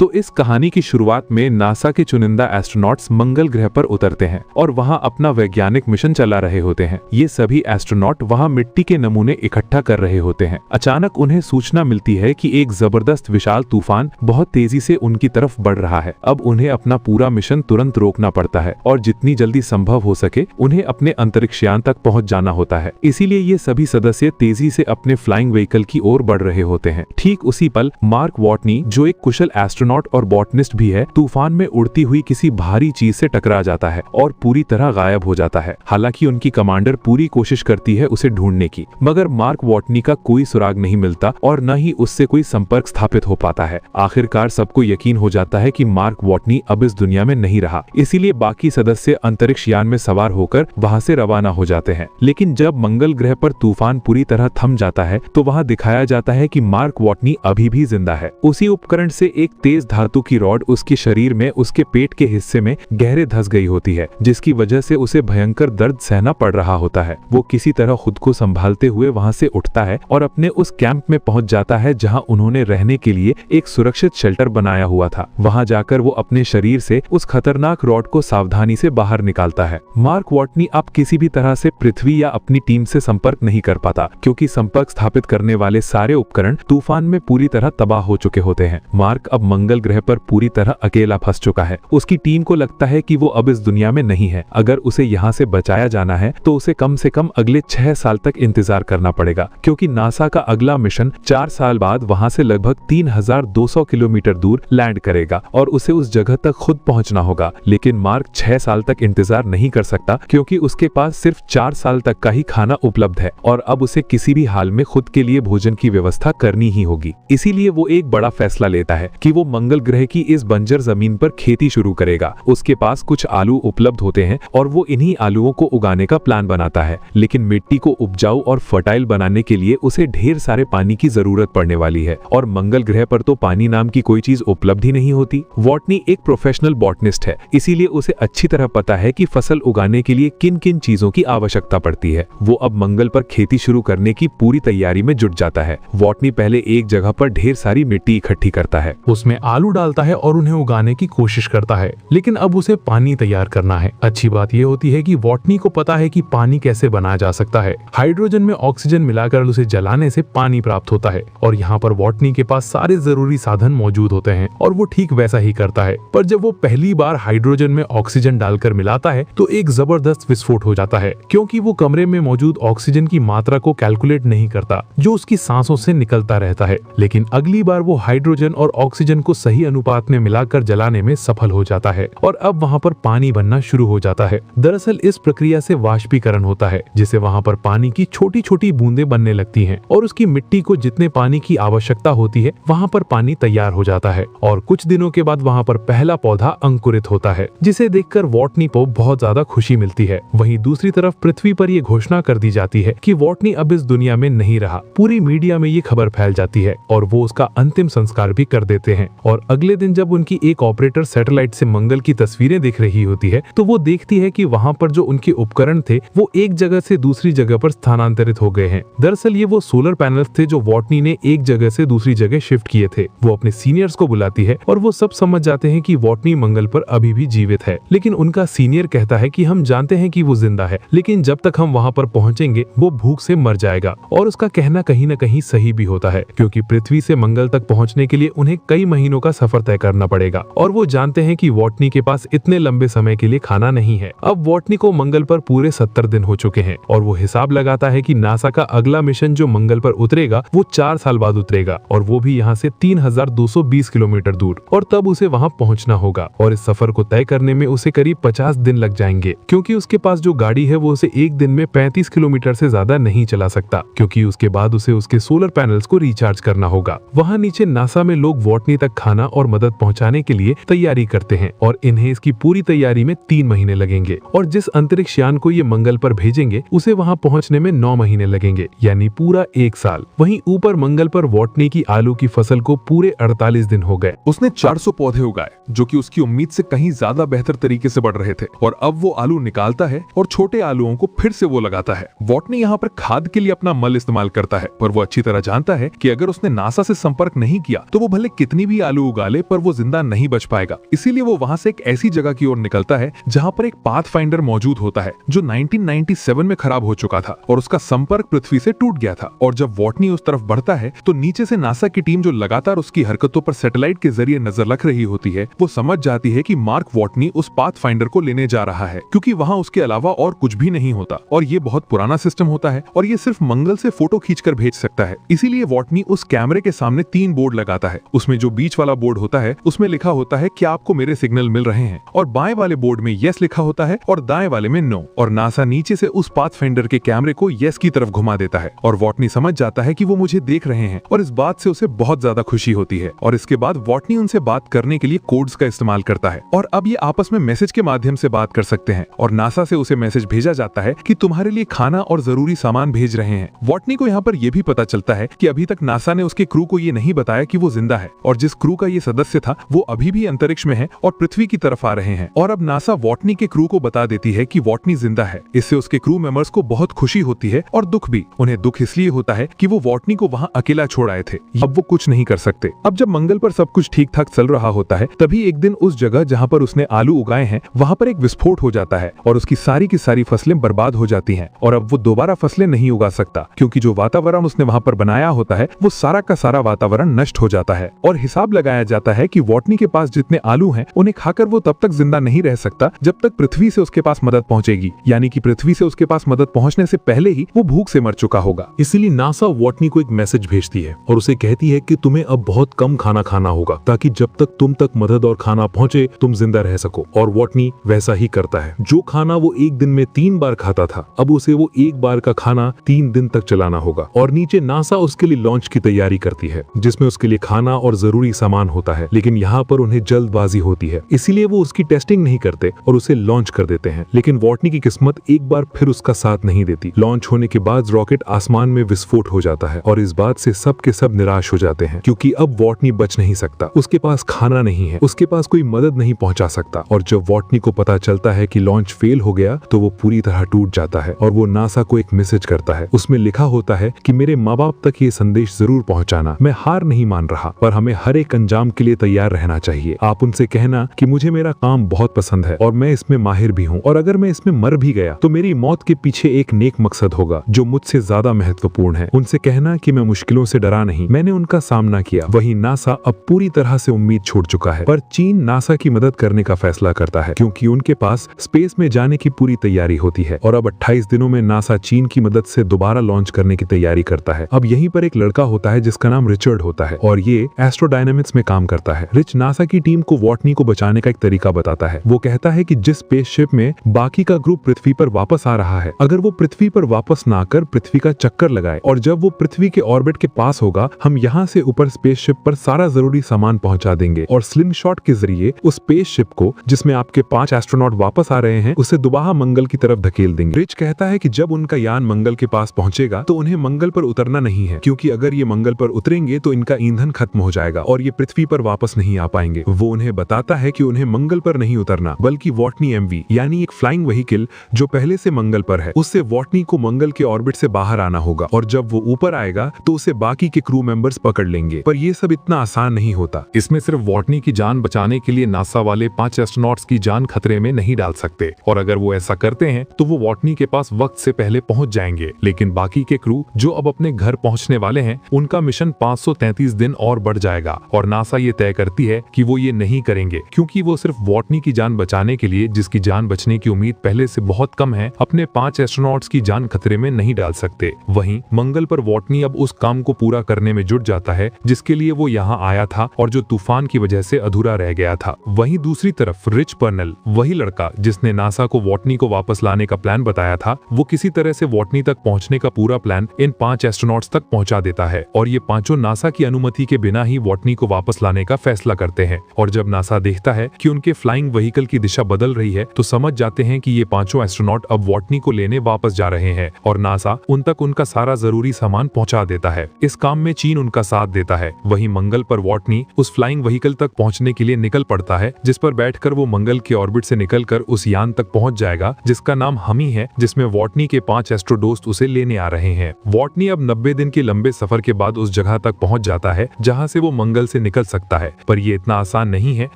तो इस कहानी की शुरुआत में नासा के चुनिंदा एस्ट्रोनॉट्स मंगल ग्रह पर उतरते हैं और वहां अपना वैज्ञानिक मिशन चला रहे होते हैं। ये सभी एस्ट्रोनॉट वहां मिट्टी के नमूने इकट्ठा कर रहे होते हैं। अचानक उन्हें सूचना मिलती है कि एक जबरदस्त विशाल तूफान बहुत तेजी से उनकी तरफ बढ़ रहा है। अब उन्हें अपना पूरा मिशन तुरंत रोकना पड़ता है और जितनी जल्दी संभव हो सके उन्हें अपने अंतरिक्षयान तक पहुंच जाना होता है। इसीलिए ये सभी सदस्य तेजी से अपने फ्लाइंग व्हीकल की ओर बढ़ रहे होते हैं। ठीक उसी पल मार्क वॉटनी, जो एक कुशल एस्ट्रोनॉट और बॉटनिस्ट भी है, तूफान में उड़ती हुई किसी भारी चीज से टकरा जाता है और पूरी तरह गायब हो जाता है। हालांकि उनकी कमांडर पूरी कोशिश करती है उसे ढूंढने की, मगर मार्क वॉटनी का कोई सुराग नहीं मिलता और न ही उससे कोई संपर्क स्थापित हो पाता है। आखिरकार सबको यकीन हो जाता है कि मार्क वॉटनी अब इस दुनिया में नहीं रहा। इसीलिए बाकी सदस्य अंतरिक्ष यान में सवार होकर वहां से रवाना हो जाते हैं। लेकिन जब मंगल ग्रह पर तूफान पूरी तरह थम जाता है तो वहां दिखाया जाता है कि मार्क वॉटनी अभी भी जिंदा है। उसी उपकरण से एक तेज धातु की रॉड उसके शरीर में उसके पेट के हिस्से में गहरे धंस गई होती है, जिसकी वजह से उसे भयंकर दर्द सहना पड़ रहा होता है। वो किसी तरह खुद को संभालते हुए वहां से उठता है और अपने उस कैंप में पहुंच जाता है जहां उन्होंने रहने के लिए एक सुरक्षित शेल्टर बनाया हुआ था। वहां जाकर वो अपने शरीर से उस खतरनाक रॉड को सावधानी से बाहर निकालता है। मार्क वॉटनी अब किसी भी तरह से पृथ्वी या अपनी टीम से संपर्क नहीं कर पाता, क्योंकि संपर्क स्थापित करने वाले सारे उपकरण तूफान में पूरी तरह तबाह हो चुके होते हैं। मार्क अब मंगल ग्रह पर पूरी तरह अकेला फंस चुका है। उसकी टीम को लगता है कि वो अब इस दुनिया में नहीं है। अगर उसे यहाँ से बचाया जाना है तो उसे कम से कम अगले 6 साल तक इंतजार करना पड़ेगा, क्योंकि नासा का अगला मिशन 4 साल बाद वहां से लगभग 3200 किलोमीटर दूर लैंड करेगा और उसे उस जगह तक खुद पहुंचना होगा। लेकिन मार्क 6 साल तक इंतजार नहीं कर सकता, क्योंकि उसके पास सिर्फ 4 साल तक का ही खाना उपलब्ध है और अब उसे किसी भी हाल में खुद के लिए भोजन की व्यवस्था करनी ही होगी। इसीलिए वो एक बड़ा फैसला लेता है कि वो मंगल ग्रह की इस बंजर जमीन पर खेती शुरू करेगा। उसके पास कुछ आलू उपलब्ध होते हैं और वो इन्हीं आलूओं को उगाने का प्लान बनाता है। लेकिन मिट्टी को उपजाऊ और फर्टाइल बनाने के लिए उसे ढेर सारे पानी की जरूरत पड़ने वाली है और मंगल ग्रह पर तो पानी नाम की कोई चीज उपलब्ध ही नहीं होती। वॉटनी एक प्रोफेशनल बॉटनिस्ट है, इसीलिए उसे अच्छी तरह पता है कि फसल उगाने के लिए किन किन चीजों की आवश्यकता पड़ती है। वो अब मंगल पर खेती शुरू करने की पूरी तैयारी में जुट जाता है। वॉटनी पहले एक जगह पर ढेर सारी मिट्टी इकट्ठी करता है, उसमें आलू डालता है और उन्हें उगाने की कोशिश करता है। लेकिन अब उसे पानी तैयार करना है। अच्छी बात यह होती है कि वॉटनी को पता है कि पानी कैसे बनाया जा सकता है। हाइड्रोजन में ऑक्सीजन मिलाकर उसे जलाने से पानी प्राप्त होता है और यहाँ पर वॉटनी के पास सारे जरूरी साधन मौजूद होते हैं और वो ठीक वैसा ही करता है। पर जब वो पहली बार हाइड्रोजन में ऑक्सीजन डालकर मिलाता है तो एक जबरदस्त विस्फोट हो जाता है, क्योंकि वो कमरे में मौजूद ऑक्सीजन की मात्रा को कैलकुलेट नहीं करता जो उसकी सांसों से निकलता रहता है। लेकिन अगली बार वो हाइड्रोजन और ऑक्सीजन को सही अनुपात में मिलाकर जलाने में सफल हो जाता है और अब वहाँ पर पानी बनना शुरू हो जाता है। दरअसल इस प्रक्रिया से वाष्पीकरण होता है, जिससे वहाँ पर पानी की छोटी छोटी बूंदें बनने लगती हैं और उसकी मिट्टी को जितने पानी की आवश्यकता होती है वहाँ पर पानी तैयार हो जाता है और कुछ दिनों के बाद वहाँ पर पहला पौधा अंकुरित होता है, जिसे देखकर वॉटनी को बहुत ज्यादा खुशी मिलती है। वहीं दूसरी तरफ पृथ्वी पर यह घोषणा कर दी जाती है कि वॉटनी अब इस दुनिया में नहीं रहा। पूरी मीडिया में ये खबर फैल जाती है और वो उसका अंतिम संस्कार भी कर देते हैं। और अगले दिन जब उनकी एक ऑपरेटर सैटेलाइट से मंगल की तस्वीरें देख रही होती है तो वो देखती है कि वहाँ पर जो उनके उपकरण थे वो एक जगह से दूसरी जगह पर स्थानांतरित हो गए हैं। दरअसल ये वो सोलर पैनल्स थे जो वॉटनी ने एक जगह से दूसरी जगह शिफ्ट किए थे। वो अपने सीनियर्स को बुलाती है और वो सब समझ जाते हैं कि वॉटनी मंगल पर अभी भी जीवित है। लेकिन उनका सीनियर कहता है कि हम जानते हैं कि वो जिंदा है, लेकिन जब तक हम वहाँ पर पहुँचेंगे वो भूख से मर जाएगा। और उसका कहना कहीं न कहीं सही भी होता है, क्योंकि पृथ्वी से मंगल तक पहुँचने के लिए उन्हें कई महीनों का सफर तय करना पड़ेगा और वो जानते हैं कि वॉटनी के पास इतने लंबे समय के लिए खाना नहीं है। अब वॉटनी को मंगल पर पूरे 70 दिन हो चुके हैं और वो हिसाब लगाता है कि नासा का अगला मिशन जो मंगल पर उतरेगा वो 4 साल बाद उतरेगा और वो भी यहाँ से 3220 किलोमीटर दूर, और तब उसे वहाँ पहुँचना होगा। और इस सफर को तय करने में उसे करीब 50 दिन लग जाएंगे, क्योंकि उसके पास जो गाड़ी है वो उसे एक दिन में 35 किलोमीटर से ज्यादा नहीं चला सकता, क्योंकि उसके बाद उसे उसके सोलर पैनल्स को रिचार्ज करना होगा। वहाँ नीचे नासा में लोग वॉटनी तक खाना और मदद पहुँचाने के लिए तैयारी करते हैं और इन्हें इसकी पूरी तैयारी में 3 महीने लगेंगे। और जिस अंतरिक्ष यान को ये मंगल पर भेजेंगे उसे वहाँ पहुँचने में 9 महीने लगेंगे, यानी पूरा 1 साल। वहीं ऊपर मंगल पर वॉटनी की आलू की फसल को पूरे 48 दिन हो गए। उसने 400 पौधे उगाए जो कि उसकी उम्मीद से कहीं ज्यादा बेहतर तरीके से बढ़ रहे थे, और अब वो आलू निकालता है और छोटे आलूओं को फिर से वो लगाता है। वॉटनी यहाँ पर खाद के लिए अपना मल इस्तेमाल करता है, पर वो अच्छी तरह जानता है कि अगर उसने नासा से संपर्क नहीं किया तो वो भले कितनी भी आलू उगा ले पर वो जिंदा नहीं बच पाएगा। इसीलिए वो वहां से एक ऐसी जगह की ओर निकलता है जहां पर एक पाथफाइंडर मौजूद होता है जो 1997 में खराब हो चुका था और उसका संपर्क पृथ्वी से टूट गया था। और जब वॉटनी उस तरफ बढ़ता है तो नीचे से नासा की टीम जो लगातार उसकी हरकतों पर सैटेलाइट के जरिए नजर रख रही होती है, वो समझ जाती है कि मार्क वॉटनी उस पाथफाइंडर को लेने जा रहा है, क्योंकि वहां उसके अलावा और कुछ भी नहीं होता और ये बहुत पुराना सिस्टम होता है और ये सिर्फ मंगल से फोटो खींचकर भेज सकता है। इसीलिए वॉटनी उस कैमरे के सामने 3 बोर्ड लगाता है। उसमें जो बीच वाला बोर्ड होता है उसमें लिखा होता है कि आपको मेरे सिग्नल मिल रहे हैं, और बाएं वाले बोर्ड में यस लिखा होता है और दाएं वाले में नो। और नासा नीचे से उस पाथफाइंडर के कैमरे को यस की तरफ घुमा देता है और वॉटनी समझ जाता है कि वो मुझे देख रहे हैं और इस बात से उसे बहुत ज्यादा खुशी होती है। और इसके बाद वॉटनी उनसे बात करने के लिए कोड्स का इस्तेमाल करता है और अब ये आपस में मैसेज के माध्यम से बात कर सकते हैं। और नासा से उसे मैसेज भेजा जाता है कि तुम्हारे लिए खाना और जरूरी सामान भेज रहे हैं। वॉटनी को यहाँ पर यह भी पता चलता है कि अभी तक नासा ने उसके क्रू को ये नहीं बताया कि वो जिंदा है और जिस क्रू का ये सदस्य था वो अभी भी अंतरिक्ष में है और पृथ्वी की तरफ आ रहे हैं। और अब नासा वॉटनी के क्रू को बता देती है कि वॉटनी जिंदा है। इससे उसके क्रू मेंबर्स को बहुत खुशी होती है और दुख भी। उन्हें दुख इसलिए होता है कि वो वॉटनी को वहाँ अकेला छोड़ आए थे, अब वो कुछ नहीं कर सकते। अब जब मंगल पर सब कुछ ठीक ठाक चल रहा होता है तभी एक दिन उस जगह जहाँ पर उसने आलू उगाए हैं वहाँ पर एक विस्फोट हो जाता है और उसकी सारी की सारी फसलें बर्बाद हो जाती हैं और अब वो दोबारा फसलें नहीं उगा सकता, क्योंकि जो वातावरण उसने वहाँ पर बनाया होता है वो सारा का सारा वातावरण नष्ट हो जाता है। और हिसाब लगाया जाता है कि वॉटनी के पास जितने आलू हैं उन्हें खाकर वो तब तक जिंदा नहीं रह सकता जब तक पृथ्वी से उसके पास मदद पहुंचेगी, यानी कि पृथ्वी से उसके पास मदद पहुंचने से पहले ही वो भूख से मर चुका होगा। इसीलिए नासा वॉटनी को एक मैसेज भेजती है और उसे कहती है कि तुम्हें अब बहुत कम खाना खाना होगा ताकि जब तक तुम तक मदद और खाना पहुंचे तुम जिंदा रह सको। और वॉटनी वैसा ही करता है। जो खाना वो एक दिन में 3 बार खाता था अब उसे वो एक बार का खाना 3 दिन तक चलाना होगा। और नीचे नासा उसके लिए लॉन्च की तैयारी करती है जिसमें उसके लिए खाना और जरूरी सामान होता है, लेकिन यहाँ पर उन्हें जल्दबाजी होती है इसीलिए वो उसकी टेस्टिंग नहीं करते और उसे लॉन्च कर देते हैं। लेकिन वॉटनी की किस्मत एक बार फिर उसका साथ नहीं देती। लॉन्च होने के बाद रॉकेट आसमान में विस्फोट हो जाता है और इस बात से सब के सब निराश हो जाते हैं, क्योंकि अब वॉटनी बच नहीं सकता। उसके पास खाना नहीं है, उसके पास कोई मदद नहीं पहुंचा सकता। और जब वॉटनी को पता चलता है कि लॉन्च फेल हो गया तो वो पूरी तरह टूट जाता है और वो नासा को एक मैसेज करता है। उसमें लिखा होता है कि मेरे माँ बाप तक ये संदेश जरूर पहुंचाना, मैं हार नहीं मान रहा पर हमें हर एक अंजाम के लिए तैयार रहना चाहिए। आप उनसे कहना कि मुझे मेरा काम बहुत पसंद है और मैं इसमें माहिर भी हूँ, और अगर मैं इसमें मर भी गया तो मेरी मौत के पीछे एक नेक मकसद होगा जो मुझसे ज्यादा महत्वपूर्ण है। उनसे कहना कि मैं मुश्किलों से डरा नहीं, मैंने उनका सामना किया। वही नासा अब पूरी तरह से उम्मीद छोड़ चुका है, पर चीन नासा की मदद करने का फैसला करता है क्योंकि उनके पास स्पेस में जाने की पूरी तैयारी होती है। और अब 28 दिनों में नासा चीन की मदद से दोबारा लॉन्च करने की तैयारी करता है। अब यहीं पर एक लड़का होता है जिसका नाम रिचर्ड होता है और ये एस्ट्रोडायनामिक्स में काम करता है। रिच नासा की टीम को वॉटनी को बचाने का एक तरीका बताता है। वो कहता है कि जिस स्पेसशिप में बाकी का ग्रुप पृथ्वी पर वापस आ रहा है, अगर वो पृथ्वी पर वापस ना आकर पृथ्वी का चक्कर लगाए और जब वो पृथ्वी के ऑर्बिट के पास होगा हम यहाँ से ऊपर स्पेसशिप पर सारा जरूरी सामान पहुंचा देंगे और स्लिंग शॉट के जरिए उस स्पेसशिप को जिसमें आपके 5 एस्ट्रोनॉट वापस आ रहे हैं उसे दोबारा मंगल की तरफ धकेल देंगे। रिच कहता है कि जब उनका यान मंगल के पास पहुंचेगा तो उन्हें मंगल पर उतरना नहीं है, क्योंकि अगर ये मंगल पर उतरेंगे तो इनका ईंधन खत्म हो जाएगा और ये पृथ्वी पर वापस नहीं आ पाएंगे। वो उन्हें बताता है कि उन्हें मंगल पर नहीं उतरना बल्कि वॉटनी MV यानी एक फ्लाइंग व्हीकल जो पहले से मंगल पर है उससे वॉटनी को मंगल के ऑर्बिट से बाहर आना होगा और जब वो ऊपर आएगा तो उसे बाकी के क्रू मेंबर्स पकड़ लेंगे। पर ये सब इतना आसान नहीं होता। इसमें सिर्फ वॉटनी की जान बचाने के लिए नासा वाले 5 एस्ट्रोनॉट्स की जान खतरे में नहीं डाल सकते, और अगर वो ऐसा करते हैं तो वो वॉटनी के पास वक्त से पहले पहुंच जाएंगे। लेकिन बाकी के क्रू जो अब अपने घर पहुंचने वाले हैं उनका मिशन 533 दिन और बढ़ जाएगा और नासा ये तय करती है कि वो ये नहीं करेंगे क्योंकि वो सिर्फ वॉटनी की जान बचाने के लिए, जिसकी जान बचने की उम्मीद पहले से बहुत कम है, अपने 5 एस्ट्रोनॉट्स की जान खतरे में नहीं डाल सकते। वहीं मंगल पर वॉटनी अब उस काम को पूरा करने में जुट जाता है जिसके लिए वो यहाँ आया था और जो तूफान की वजह से अधूरा रह गया था। वहीं दूसरी तरफ रिच पर्नल, वही लड़का जिसने नासा को वॉटनी को वापस लाने का प्लान बताया था, वो किसी तरह से वॉटनी तक पहुंचने का पूरा प्लान इन 5 एस्ट्रोनॉट्स तक पहुंचा देता है और ये पांचों नासा की अनुमति के बिना ही वॉटनी को वापस लाने का फैसला करते हैं। और जब नासा देखता है कि उनके फ्लाइंग व्हीकल की दिशा बदल रही है तो समझ जाते हैं कि ये पांचों एस्ट्रोनॉट अब वॉटनी को लेने वापस जा रहे हैं और नासा उन तक उनका सारा जरूरी सामान पहुंचा देता है। इस काम में चीन उनका साथ देता है। वहीं मंगल पर वॉटनी उस फ्लाइंग व्हीकल तक पहुंचने के लिए निकल पड़ता है जिस पर बैठकर वो मंगल के ऑर्बिट से निकलकर उस यान तक पहुंच जाएगा जिसका नाम हमी है, जिसमें वॉटनी के 5 एस्ट्रो दोस्त उसे लेने आ रहे हैं। वॉटनी अब 90 दिन के लंबे सफर के बाद उस जगह तक पहुंच जाता है जहां से वो मंगल से से निकल सकता है, पर ये इतना आसान नहीं है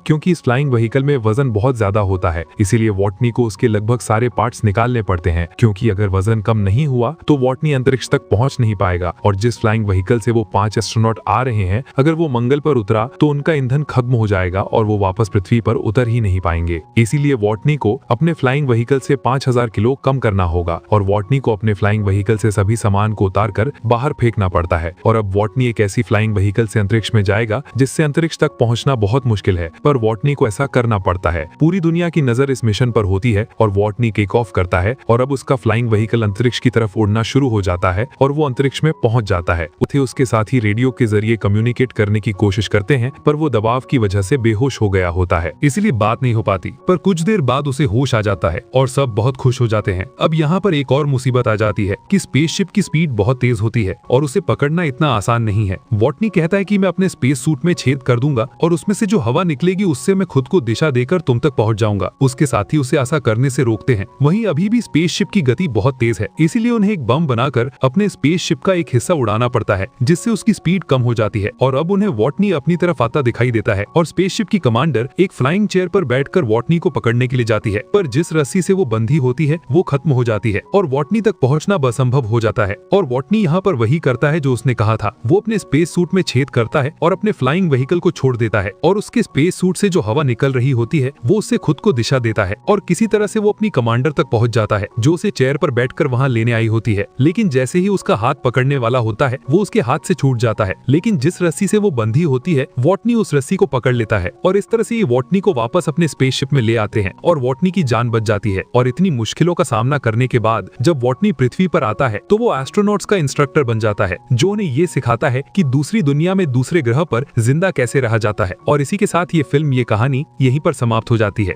क्योंकि इस फ्लाइंग व्हीकल में वजन बहुत ज्यादा होता है। इसीलिए वॉटनी को उसके लगभग सारे पार्ट्स निकालने पड़ते हैं, क्योंकि अगर वजन कम नहीं हुआ तो वॉटनी अंतरिक्ष तक पहुंच नहीं पाएगा। और जिस फ्लाइंग व्हीकल से वो 5 एस्ट्रोनॉट आ रहे हैं, अगर वो मंगल पर उतरा तो उनका ईंधन खत्म हो जाएगा और वो वापस पृथ्वी पर उतर ही नहीं पाएंगे। इसीलिए वॉटनी को अपने फ्लाइंग व्हीकल से 5000 किलो कम करना होगा और वॉटनी को अपने फ्लाइंग व्हीकल से सभी सामान को उतार कर बाहर फेंकना पड़ता है। और अब वॉटनी एक ऐसी फ्लाइंग व्हीकल से अंतरिक्ष में जाएगा जिससे अंतरिक्ष तक पहुंचना बहुत मुश्किल है, पर वॉटनी को ऐसा करना पड़ता है। पूरी दुनिया की नजर इस मिशन पर होती है और वॉटनी टेक ऑफ करता है और अब उसका फ्लाइंग व्हीकल अंतरिक्ष की तरफ उड़ना शुरू हो जाता है और वो अंतरिक्ष में पहुंच जाता है। उसे उसके साथ ही रेडियो के जरिए कम्युनिकेट करने की कोशिश करते हैं, पर वो दबाव की वजह से बेहोश हो गया होता है, इसलिए बात नहीं हो पाती। पर कुछ देर बाद उसे होश आ जाता है और सब बहुत खुश हो जाते हैं। अब यहाँ पर एक और मुसीबत आ जाती है कि स्पेसशिप की स्पीड बहुत तेज होती है और उसे पकड़ना इतना आसान नहीं है। वॉटनी कहता है कि मैं अपने स्पेस सूट में छेद कर दूंगा और उसमें से जो हवा निकलेगी उससे मैं खुद को दिशा देकर तुम तक पहुंच जाऊंगा। उसके साथी उसे ऐसा करने से रोकते हैं। वहीं अभी भी स्पेसशिप की गति बहुत तेज है, इसीलिए उन्हें एक बम बनाकर अपने स्पेसशिप का एक हिस्सा उड़ाना पड़ता है, जिससे उसकी स्पीड कम हो जाती है। और अब उन्हें वॉटनी अपनी तरफ आता दिखाई देता है और स्पेसशिप की कमांडर एक फ्लाइंग चेयर पर बैठकर वॉटनी को पकड़ने के लिए जाती है, पर जिस रस्सी से वो बंधी होती है वो खत्म हो जाती है और वॉटनी तक पहुंचना असंभव हो जाता है। और वॉटनी यहाँ पर वही करता है जो उसने कहा था। वो अपने स्पेस सूट में छेद करता है और अपने फ्लाइंग व्हीकल को छोड़ देता है और उसके स्पेस सूट से जो हवा निकल रही होती है वो उससे खुद को दिशा देता है और किसी तरह से वो अपनी कमांडर तक पहुंच जाता है, जो उसे चेयर पर बैठकर वहां लेने आई होती है। लेकिन जैसे ही उसका हाथ पकड़ने वाला होता है वो उसके हाथ से छूट जाता है, लेकिन जिस रस्सी से वो बंधी होती है वॉटनी उस रस्सी को पकड़ लेता है और इस तरह से ये वॉटनी को वापस अपने स्पेसशिप में ले आते हैं और वॉटनी की जान बच जाती है। और इतनी मुश्किलों का सामना करने के बाद जब वॉटनी पृथ्वी पर आता है तो वो एस्ट्रोनॉट्स का इंस्ट्रक्टर बन जाता है, जो उन्हें ये सिखाता है कि दूसरी दुनिया में दूसरे ग्रह पर जिंदा कैसे रहा जाता है। और इसी के साथ ये फिल्म, ये कहानी यहीं पर समाप्त हो जाती है।